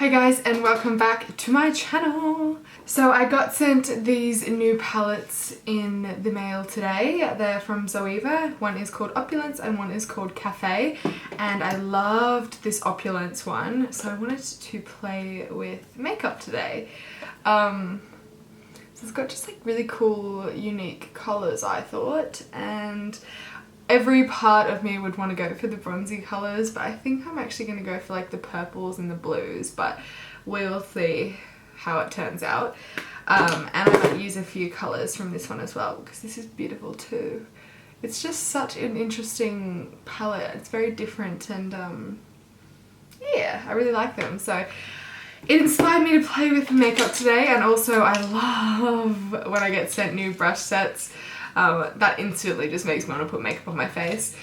Hi guys, and welcome back to my channel. So I got sent these new palettes in the mail today. They're from GRWM. One is called Opulence and one is called Cafe, and I loved this Opulence one, so I wanted to play with makeup today. So it's got just like really cool unique colours, I thought, and every part of me would want to go for the bronzy colours, but I think I'm actually going to go for like the purples and the blues, but we'll see how it turns out. And I might use a few colours from this one as well, because this is beautiful too. It's just such an interesting palette. It's very different, and yeah, I really like them. So it inspired me to play with makeup today, and also I love when I get sent new brush sets. That instantly just makes me want to put makeup on my face.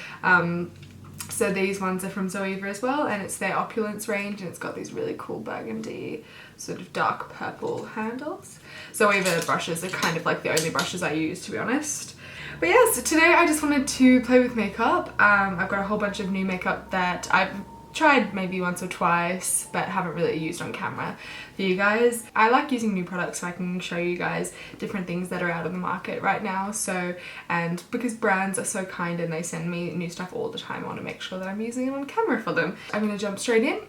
So these ones are from GRWM as well, and it's their Opulence range, and it's got these really cool burgundy sort of dark purple handles. GRWM brushes are kind of like the only brushes I use, to be honest. But yeah, so today I just wanted to play with makeup. I've got a whole bunch of new makeup that I've tried maybe once or twice but haven't really used on camera for you guys. I like using new products so I can show you guys different things that are out on the market right now. So, and because brands are so kind and they send me new stuff all the time, I want to make sure that I'm using it on camera for them. I'm going to jump straight in.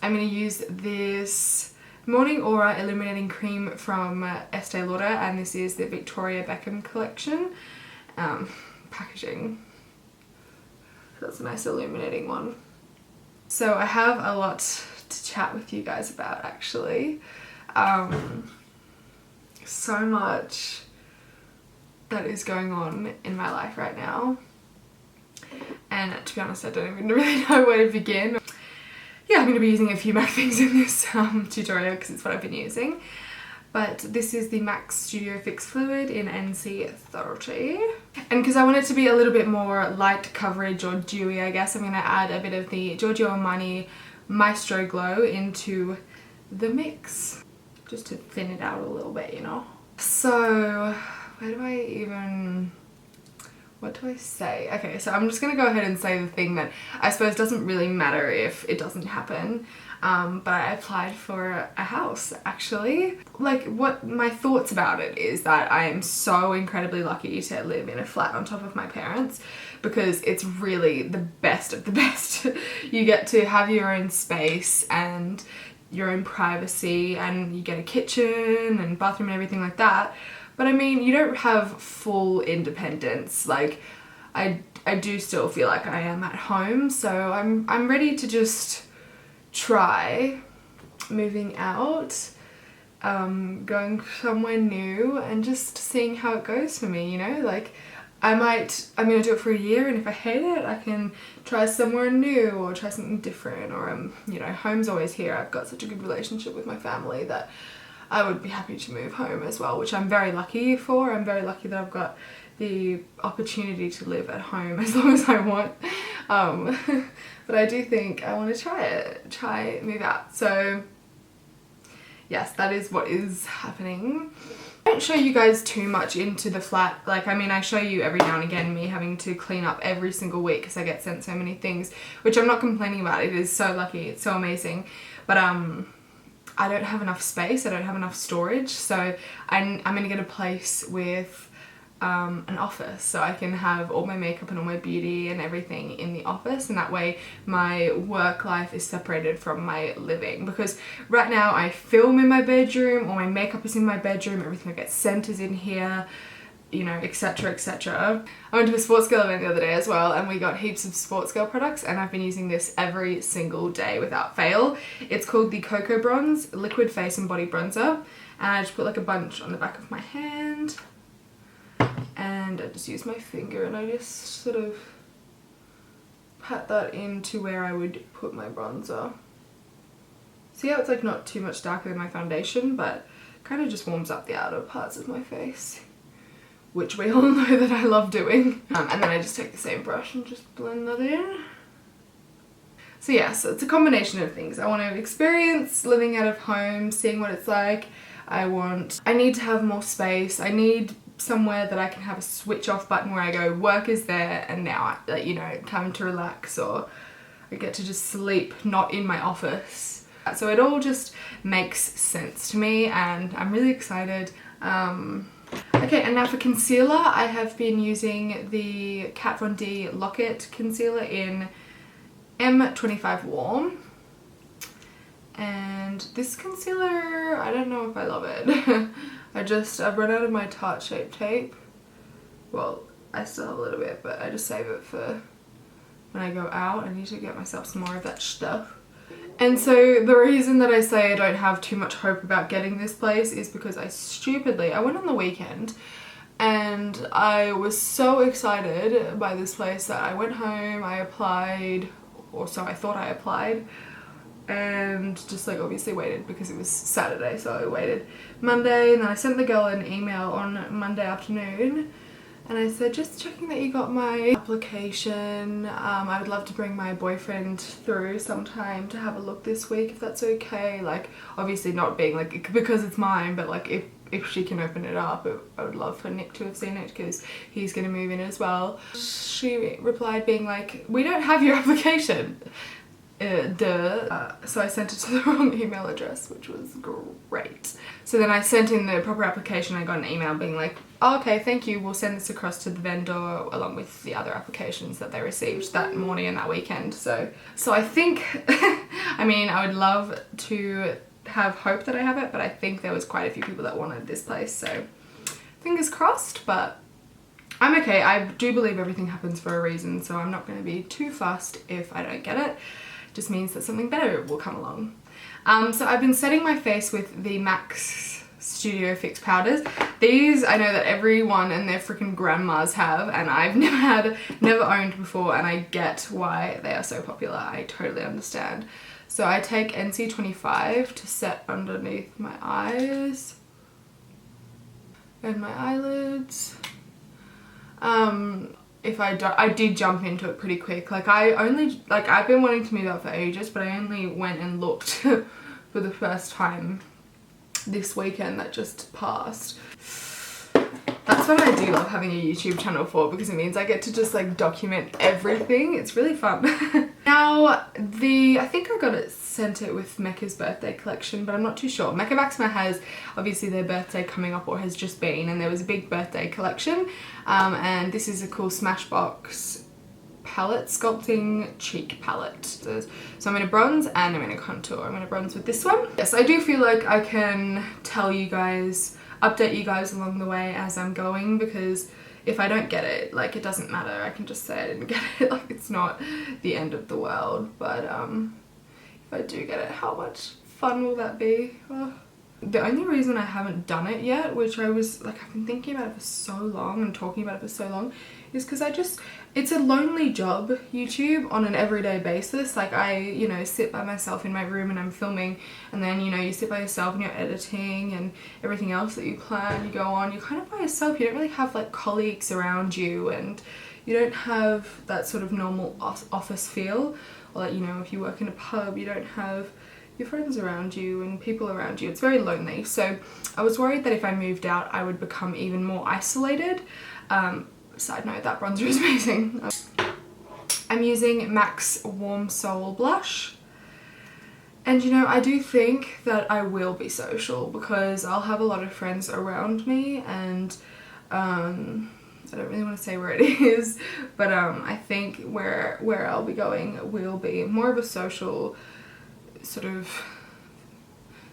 I'm going to use this Morning Aura Illuminating Cream from Estee Lauder, and this is the Victoria Beckham collection. Packaging. That's a nice illuminating one. So I have a lot to chat with you guys about, actually. So much that is going on in my life right now. And to be honest, I don't even really know where to begin. Yeah, I'm going to be using a few MAC things in this tutorial because it's what I've been using. But this is the MAC Studio Fix Fluid in NC30. And because I want it to be a little bit more light coverage or dewy, I guess, I'm going to add a bit of the Giorgio Armani Maestro Glow into the mix, just to thin it out a little bit, you know. So, what do I say? Okay, so I'm just going to go ahead and say the thing that I suppose doesn't really matter if it doesn't happen. But I applied for a house, actually. Like, what my thoughts about it is that I am so incredibly lucky to live in a flat on top of my parents, because it's really the best of the best. You get to have your own space and your own privacy, and you get a kitchen and bathroom and everything like that. But I mean, you don't have full independence. Like, I do still feel like I am at home, so I'm ready to just try moving out, going somewhere new and just seeing how it goes for me, you know. Like, I'm gonna do it for a year, and if I hate it, I can try somewhere new or try something different, or you know, home's always here. I've got such a good relationship with my family that I would be happy to move home as well, which I'm very lucky for. I'm very lucky that I've got the opportunity to live at home as long as I want. But I do think I want to try move out. So yes, that is what is happening. I don't show you guys too much into the flat. Like, I mean, I show you every now and again me having to clean up every single week because I get sent so many things, which I'm not complaining about. It is so lucky, it's so amazing. But I don't have enough space, I don't have enough storage, so I'm gonna get a place with an office, so I can have all my makeup and all my beauty and everything in the office, and that way my work life is separated from my living. Because right now I film in my bedroom, all my makeup is in my bedroom, everything that gets sent is in here, you know, etc, etc. I went to a sports girl event the other day as well, and we got heaps of sports girl products, and I've been using this every single day without fail. It's called the Cocoa Bronze Liquid Face and Body Bronzer, and I just put like a bunch on the back of my hand, and I just use my finger and I just sort of pat that into where I would put my bronzer. See how it's like not too much darker than my foundation, but kind of just warms up the outer parts of my face, which we all know that I love doing. And then I just take the same brush and just blend that in. So yeah, so it's a combination of things. I want to experience living out of home, seeing what it's like. I need to have more space. I need somewhere that I can have a switch off button where I go, work is there and now, you know, time to relax, or I get to just sleep not in my office. So it all just makes sense to me and I'm really excited. Okay, and now for concealer, I have been using the Kat Von D Lock-It concealer in M25 Warm. And this concealer, I don't know if I love it. I've run out of my Tarte Shape Tape. Well, I still have a little bit, but I just save it for when I go out. I need to get myself some more of that stuff. And so the reason that I say I don't have too much hope about getting this place is because I went on the weekend and I was so excited by this place that I went home, I applied, or so I thought I applied, and just like obviously waited because it was Saturday, so I waited Monday, and then I sent the girl an email on Monday afternoon and I said, just checking that you got my application. I would love to bring my boyfriend through sometime to have a look this week if that's okay. Like obviously not being like because it's mine, but like if she can open it up, I would love for Nick to have seen it because he's gonna move in as well. She replied being like, we don't have your application. So I sent it to the wrong email address, which was great. So then I sent in the proper application. I got an email being like, oh, okay, thank you, we'll send this across to the vendor along with the other applications that they received that morning and that weekend. So I think I mean, I would love to have hope that I have it, but I think there was quite a few people that wanted this place, so fingers crossed. But I'm okay. I do believe everything happens for a reason, so I'm not going to be too fussed if I don't get it. Just means that something better will come along. So I've been setting my face with the MAC Studio Fix powders. These I know that everyone and their freaking grandmas have, and I've never owned before, and I get why they are so popular. I totally understand. So I take NC25 to set underneath my eyes and my eyelids. I did jump into it pretty quick. Like I've been wanting to move out for ages, but I only went and looked for the first time this weekend that just passed. That's what I do love having a YouTube channel for, because it means I get to just like document everything. It's really fun. Now I think I sent it with Mecca's birthday collection, but I'm not too sure. Mecca Maxima has obviously their birthday coming up, or has just been, and there was a big birthday collection. And this is a cool Smashbox palette, sculpting cheek palette. So I'm in a bronze and I'm in a contour. I'm in a bronze with this one. Yes, I do feel like I can tell you guys, update you guys along the way as I'm going, because if I don't get it, like, it doesn't matter. I can just say I didn't get it. Like, it's not the end of the world. But if I do get it, how much fun will that be? Oh. The only reason I haven't done it yet, which I was like, I've been thinking about it for so long and talking about it for so long, is because it's a lonely job, YouTube, on an everyday basis. Like I, you know, sit by myself in my room and I'm filming, and then, you know, you sit by yourself and you're editing and everything else that you plan, you go on, you're kind of by yourself. You don't really have like colleagues around you, and you don't have that sort of normal office feel. Or like, you know, if you work in a pub, you don't have your friends around you and people around you. It's very lonely. So I was worried that if I moved out, I would become even more isolated. Side note, that bronzer is amazing. I'm using MAC's Warm Soul Blush. And you know, I do think that I will be social, because I'll have a lot of friends around me, and I don't really want to say where it is, but I think where I'll be going will be more of a social sort of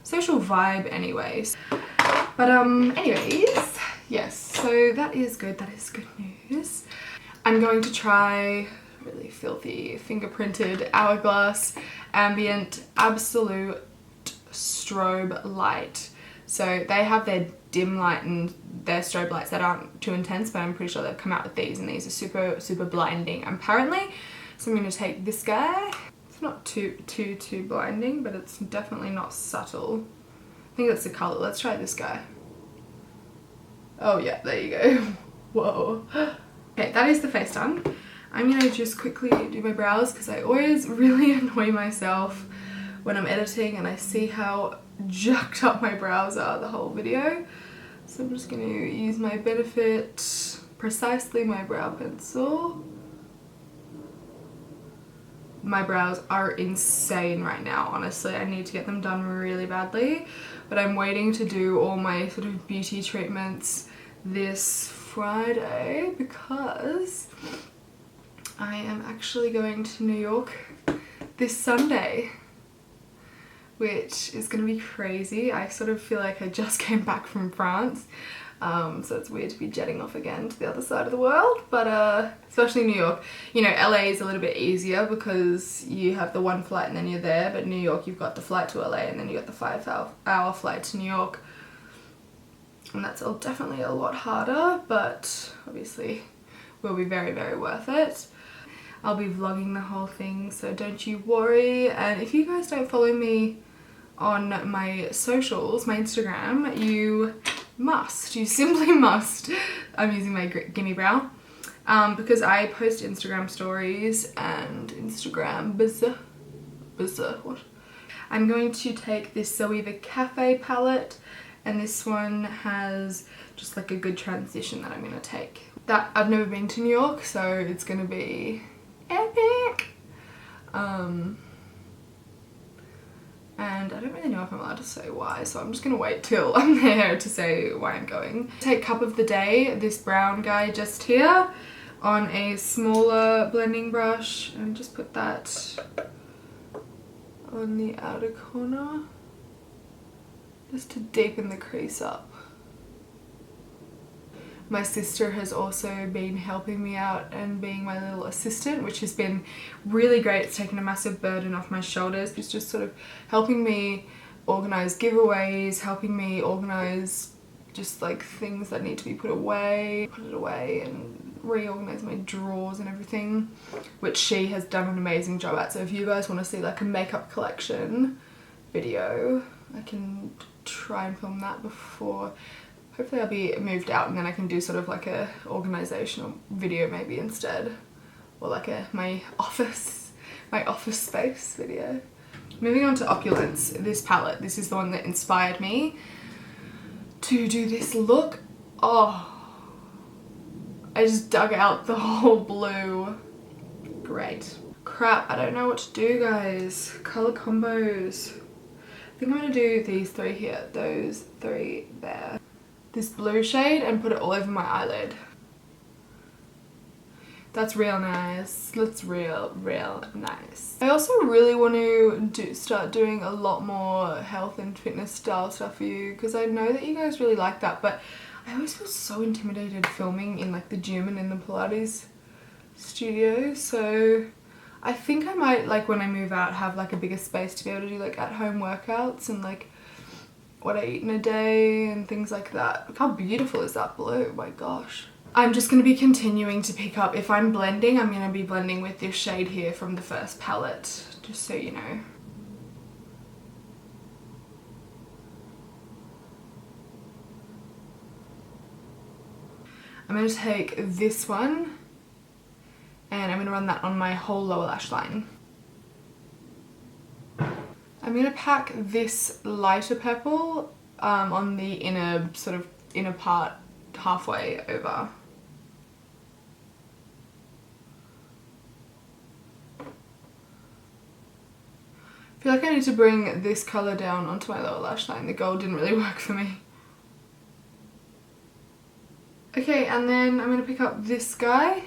social vibe anyways. But anyways, yes, so that is good news. I'm going to try really filthy fingerprinted Hourglass Ambient Absolute Strobe Light. So they have their dim light and their strobe lights that aren't too intense, but I'm pretty sure they've come out with these, and these are super blinding apparently. So I'm going to take this guy. It's not too blinding, but it's definitely not subtle. I think that's the color. Let's try this guy. Oh yeah, there you go. Whoa. Okay, that is the face done. I'm gonna just quickly do my brows, because I always really annoy myself when I'm editing and I see how jacked up my brows are the whole video. So I'm just gonna use my Benefit Precisely My Brow Pencil. my brows are insane right now, honestly. I need to get them done really badly, but I'm waiting to do all my sort of beauty treatments this Friday because I am actually going to New York this Sunday, which is gonna be crazy. I sort of feel like I just came back from France, so it's weird to be jetting off again to the other side of the world, but especially New York. You know, LA is a little bit easier because you have the one flight and then you're there, but New York, you've got the flight to LA and then you got the 5-hour flight to New York, and that's definitely a lot harder, but obviously will be very, very worth it. I'll be vlogging the whole thing, so don't you worry. And if you guys don't follow me on my socials, my Instagram, you simply must. I'm using my Gimme Brow because I post Instagram stories and Instagram what? I'm going to take this Zoeva Cafe palette, and this one has just like a good transition that I'm gonna take. That I've never been to New York, so it's gonna be epic. And I don't really know if I'm allowed to say why, so I'm just gonna wait till I'm there to say why I'm going. Take Cup of the Day, this brown guy just here, on a smaller blending brush, and just put that on the outer corner, just to deepen the crease up. My sister has also been helping me out and being my little assistant, which has been really great. It's taken a massive burden off my shoulders. It's just sort of helping me organize giveaways, helping me organize just like things that need to be put it away and reorganize my drawers and everything, which she has done an amazing job at. So if you guys want to see like a makeup collection video, I can try and film that before. Hopefully I'll be moved out and then I can do sort of like a organizational video maybe instead, or like my office space video. Moving on to Opulence, this palette, this is the one that inspired me to do this look. Oh, I just dug out the whole blue. Great. Crap, I don't know what to do, guys. Color combos. I think I'm gonna do these three here, those three there. This blue shade and put it all over my eyelid. That's real nice. That's real nice. I also really want to start doing a lot more health and fitness style stuff for you, because I know that you guys really like that, but I always feel so intimidated filming in like the gym and in the Pilates studio. So I think I might, like when I move out, have like a bigger space to be able to do like at home workouts and like what I eat in a day and things like that. Look how beautiful is that blue, my gosh. I'm just going to be continuing to pick up, if I'm blending, I'm going to be blending with this shade here from the first palette, just so you know. I'm going to take this one and I'm going to run that on my whole lower lash line. I'm going to pack this lighter purple on the inner part halfway over. I feel like I need to bring this colour down onto my lower lash line. The gold didn't really work for me. Okay, and then I'm going to pick up this guy.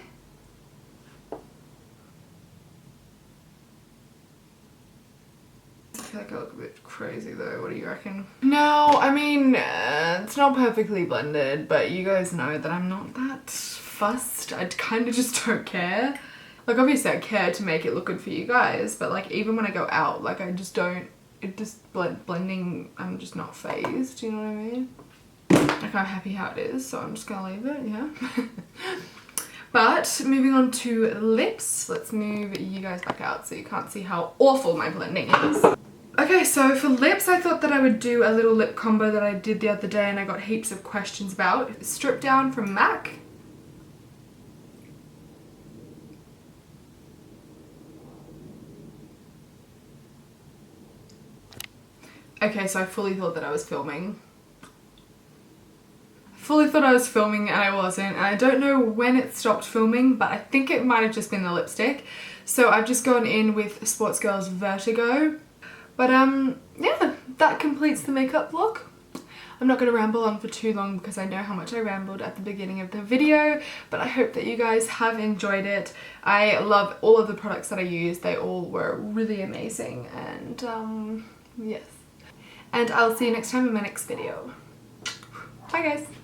I feel like I look a bit crazy though, what do you reckon? No, I mean, it's not perfectly blended, but you guys know that I'm not that fussed. I kind of just don't care. Like obviously I care to make it look good for you guys, but like even when I go out, like I just don't, blending, I'm just not phased, you know what I mean? Like I'm happy how it is, so I'm just gonna leave it, yeah. But moving on to lips, let's move you guys back out so you can't see how awful my blending is. Okay, so for lips, I thought that I would do a little lip combo that I did the other day and I got heaps of questions about. Strip Down from MAC. Okay, so I fully thought that I was filming. Fully thought I was filming and I wasn't, and I don't know when it stopped filming, but I think it might have just been the lipstick. So I've just gone in with Sports Girls Vertigo. But yeah, that completes the makeup look. I'm not going to ramble on for too long because I know how much I rambled at the beginning of the video, but I hope that you guys have enjoyed it. I love all of the products that I used. They all were really amazing, and yes. And I'll see you next time in my next video. Bye guys!